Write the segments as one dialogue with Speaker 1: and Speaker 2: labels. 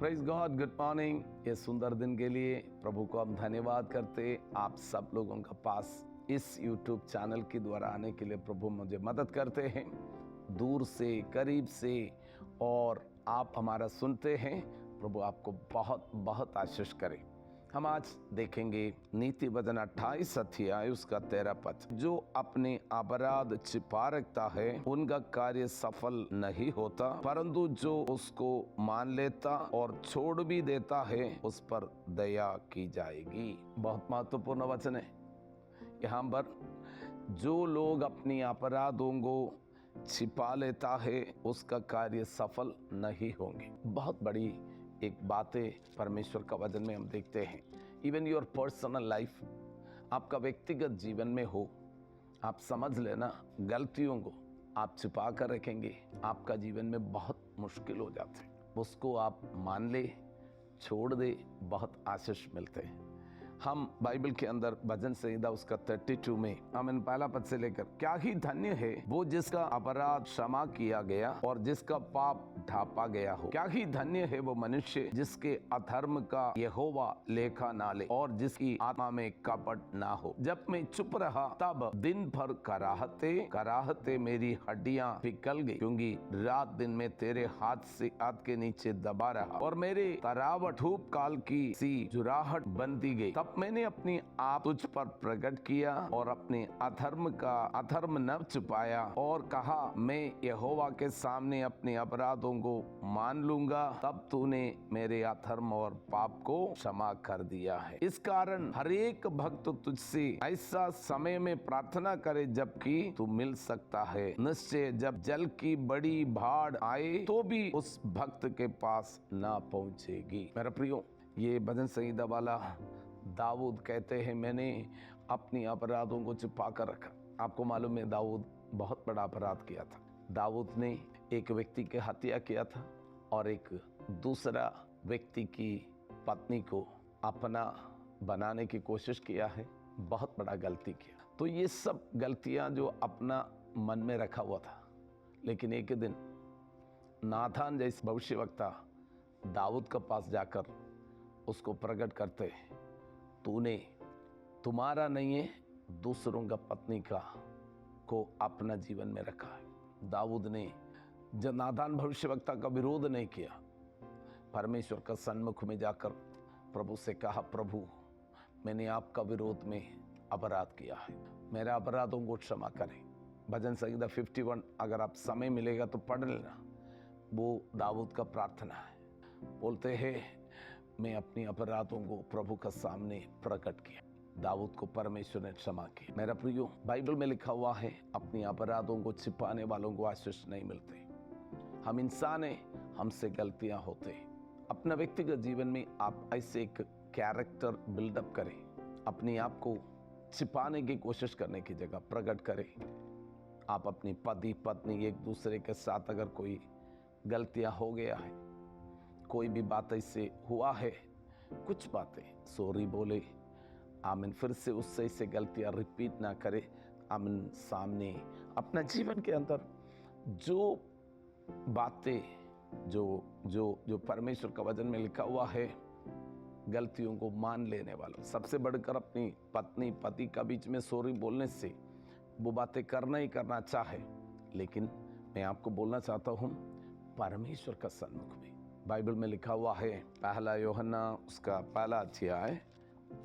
Speaker 1: Praise God, good morning. ये सुंदर दिन के लिए प्रभु को हम धन्यवाद करते। आप सब लोगों का पास इस YouTube चैनल के द्वारा आने के लिए प्रभु मुझे मदद करते हैं, दूर से करीब से, और आप हमारा सुनते हैं। प्रभु आपको बहुत बहुत आशीष करे। हम आज देखेंगे नीति वचन 28 अध्याय उसका 13 पद। जो अपने अपराध छिपा रखता है उनका कार्य सफल नहीं होता, परंतु जो उसको मान लेता और छोड़ भी देता है उस पर दया की जाएगी। बहुत महत्वपूर्ण वचन है यहाँ पर। जो लोग अपनी अपराधों को छिपा लेता है उसका कार्य सफल नहीं होंगे। बहुत बड़ी एक बातें परमेश्वर का वचन में हम देखते हैं। इवन योर पर्सनल लाइफ, आपका व्यक्तिगत जीवन में हो, आप समझ लेना, गलतियों को आप छिपा कर रखेंगे, आपका जीवन में बहुत मुश्किल हो जाते हैं। उसको आप मान ले, छोड़ दे, बहुत आशीष मिलते हैं। हम बाइबल के अंदर भजन संहिता उसका 32 में हम पहला पद से लेकर, क्या ही धन्य है वो जिसका अपराध क्षमा किया गया और जिसका पाप ढापा गया हो। क्या ही धन्य है वो मनुष्य जिसके अधर्म का यहोवा लेखा ना ले और जिसकी आत्मा में कपट ना हो। जब मैं चुप रहा तब दिन भर कराहते कराहते मेरी हड्डियां पिघल गई, क्योंकि रात दिन में तेरे हाथ से हाथ के नीचे दबा रहा और मेरे तरावट धूप काल की सी जुराहट बनती गई। तब मैंने अपनी आप तुझ पर प्रकट किया और अपने अधर्म न छुपाया और कहा, मैं यहोवा के सामने अपने अपराधों को मान लूंगा। तब तूने मेरे अधर्म और पाप को क्षमा कर दिया है। इस कारण हर एक भक्त तुझसे ऐसा समय में प्रार्थना करे जबकि तू मिल सकता है। निश्चय जब जल की बड़ी बाढ़ आए तो भी उस भक्त के पास ना पहुंचेगी। मेरा प्रियो, ये भजन संहिता वाला दाऊद कहते हैं, मैंने अपनी अपराधों को छुपा कर रखा। आपको मालूम है दाऊद बहुत बड़ा अपराध किया था। दाऊद ने एक व्यक्ति की हत्या किया था और एक दूसरा व्यक्ति की पत्नी को अपना बनाने की कोशिश किया है। बहुत बड़ा गलती किया। तो ये सब गलतियां जो अपना मन में रखा हुआ था, लेकिन एक दिन नाथान जैसे भविष्यवक्ता दाऊद के पास जाकर उसको प्रकट करते, तूने तुम्हारा नहीं है दूसरों का पत्नी का को अपना जीवन में रखा है। दाऊद ने जब नाथान भविष्यवक्ता का विरोध नहीं किया, परमेश्वर का सन्मुख में जाकर प्रभु से कहा, प्रभु मैंने आपका विरोध में अपराध किया है, मेरा अपराधों को क्षमा करें। भजन संहिता 51 अगर आप समय मिलेगा तो पढ़ लेना। वो दाऊद का प्रार्थना है। बोलते हैं, मैं अपनी अपराधों को प्रभु के सामने प्रकट किया। दाऊद को परमेश्वर ने क्षमा किया। मेरा प्रियो, बाइबल में लिखा हुआ है, अपनी अपराधों को छिपाने वालों को आशीष नहीं मिलते। हम इंसान हैं, हमसे गलतियां होते। अपना व्यक्तिगत जीवन में आप ऐसे एक कैरेक्टर बिल्डअप करें। अपने आप को छिपाने की कोशिश करने की जगह प्रकट करें। आप अपनी पति पत्नी एक दूसरे के साथ अगर कोई गलतियां हो गया है, कोई भी बात ऐसे हुआ है, कुछ बातें सॉरी बोले, आमीन, फिर से उससे ऐसे गलतियां रिपीट ना करे। आमीन, सामने अपना जीवन के अंदर जो बातें जो परमेश्वर का वचन में लिखा हुआ है, गलतियों को मान लेने वाला, सबसे बढ़कर अपनी पत्नी पति का बीच में सॉरी बोलने से वो बातें करना ही करना अच्छा है। लेकिन मैं आपको बोलना चाहता हूँ, परमेश्वर का सन्मुख में बाइबल में लिखा हुआ है, पहला यूहन्ना उसका पहला अध्याय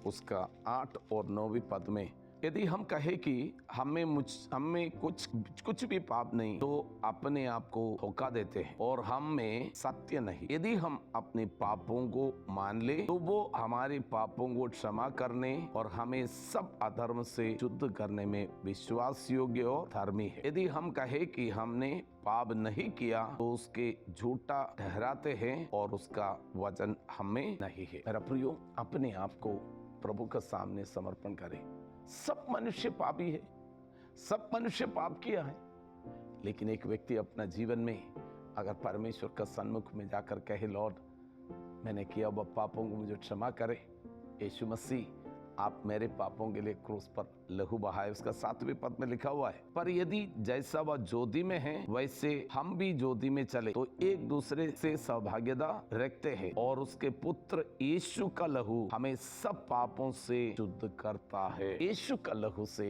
Speaker 1: उसका 8 और 9 पद में, यदि हम कहे कि हमें कुछ भी पाप नहीं तो अपने आप को धोखा देते हैं और हम में सत्य नहीं। यदि हम अपने पापों को मान ले तो वो हमारे पापों को क्षमा करने और हमें सब अधर्म से शुद्ध करने में विश्वास योग्य और धर्मी है। यदि हम कहे कि हमने पाप नहीं किया तो उसके झूठा ठहराते हैं और उसका वचन हमें नहीं है। मेरा प्रियो, अपने आप को प्रभु के सामने समर्पण करें। सब मनुष्य पापी है, सब मनुष्य पाप किया है, लेकिन एक व्यक्ति अपना जीवन में अगर परमेश्वर का सन्मुख में जाकर कहे, लॉर्ड मैंने किया वह पापों को मुझे क्षमा करे, यीशु मसीह आप मेरे पापों के लिए क्रूस पर लहू बहाए, उसका 7वें पद में लिखा हुआ है। पर यदि जैसा वह ज्योति में है वैसे हम भी ज्योति में चले तो एक दूसरे से सौभाग्यता रखते हैं, और उसके पुत्र यीशु का लहू हमें सब पापों से शुद्ध करता है। यीशु का लहू से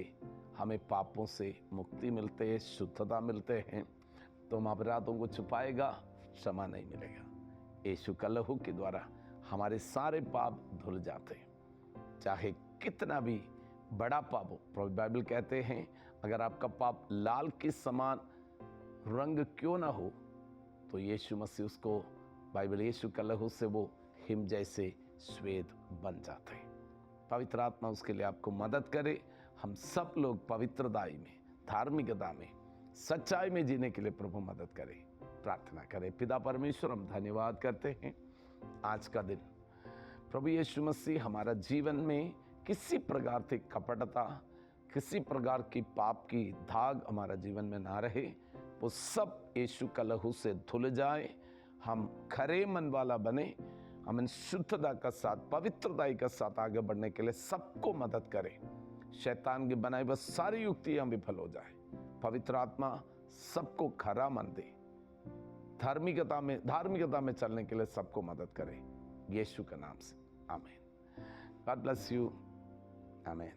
Speaker 1: हमें पापों से मुक्ति मिलते है, शुद्धता मिलते हैं। तुम अपराधों को छुपाएगा, क्षमा नहीं मिलेगा। यीशु का लहू के द्वारा हमारे सारे पाप धुल जाते हैं, चाहे कितना भी बड़ा पाप हो। प्रभु बाइबल कहते हैं अगर आपका पाप लाल के समान रंग क्यों ना हो तो यीशु मसीह उसको, बाइबल यीशु का लहू से वो हिम जैसे श्वेत बन जाते हैं। पवित्र आत्मा उसके लिए आपको मदद करे। हम सब लोग पवित्रताई में, धार्मिकता में, सच्चाई में जीने के लिए प्रभु मदद करे। प्रार्थना करें। पिता परमेश्वर, हम धन्यवाद करते हैं आज का दिन प्रभु यीशु मसीह हमारा जीवन में किसी प्रकार की कपटता, किसी प्रकार की पाप की दाग हमारा जीवन में ना रहे, वो सब यीशु का लहू से धुल जाए। हम खरे मन वाला बने, हम इन शुद्धता का साथ, पवित्रता का साथ आगे बढ़ने के लिए सबको मदद करें। शैतान की बनाई बस सारी युक्तियां विफल हो जाए। पवित्र आत्मा सबको खरा मन दे, धार्मिकता में चलने के लिए सबको मदद करे, यीशु के नाम से, आमीन। गॉड ब्लेस यू, आमीन।